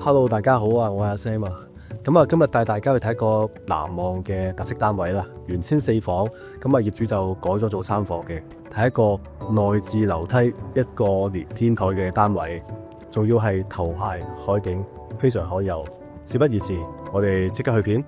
Hello， 大家好啊，我係阿 Sam 啊。今日帶大家去睇一個難忘嘅特色單位啦。原先4房，業主就改咗做3房嘅，係一個內置樓梯、一個連天台嘅單位，仲要係頭排海景，非常可遊。事不宜遲，我哋即刻去片。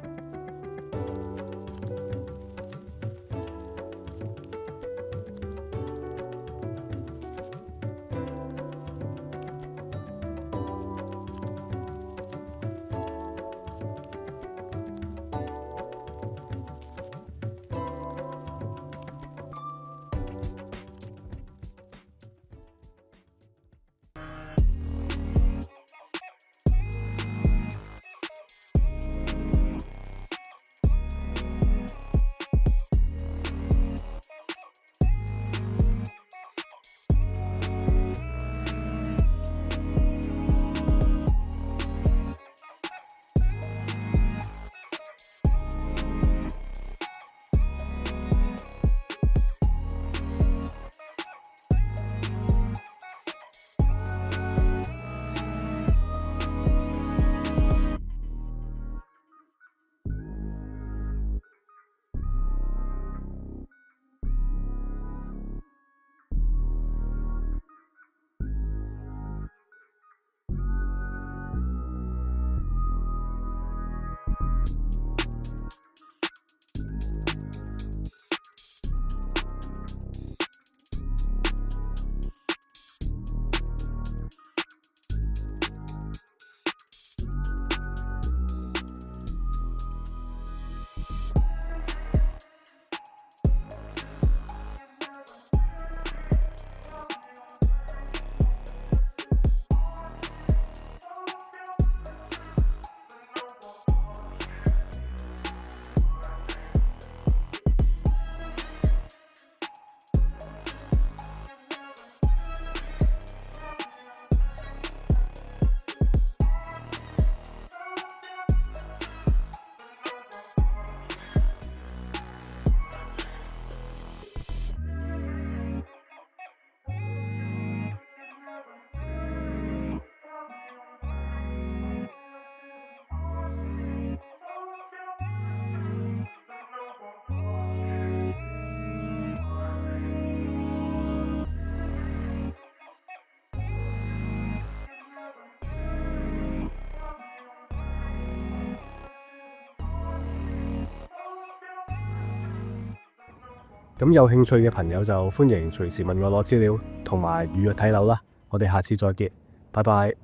咁有興趣嘅朋友就歡迎隨時問我攞資料同埋預約睇樓啦。我哋下次再見，拜拜。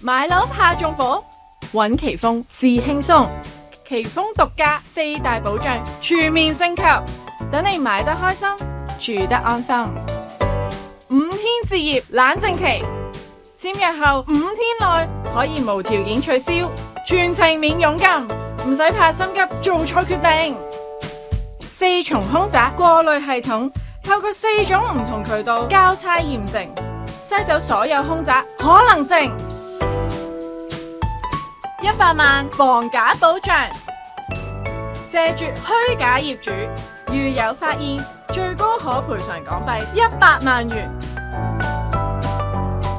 買樓怕縱火，揾奇豐至輕鬆。奇豐獨家4大保障，全面升級，等你買得開心，住得安心。5天置業冷靜期，簽約後5天內可以無條件取消，全程免佣金，唔使怕心急做錯決定。4重凶宅過濾系統，透過4種唔同渠道交叉驗證，篩走所有凶宅可能性。100萬防假保障，謝絕虛假業主，如有發現，最高可賠償港幣100萬元。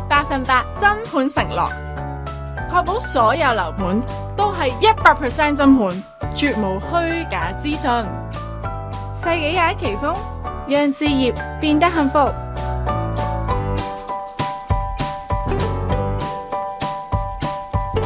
100%真盤承諾，確保所有樓盤都係100% 真盤，絕無虛假資訊。世紀奇豐，讓置業變得幸福。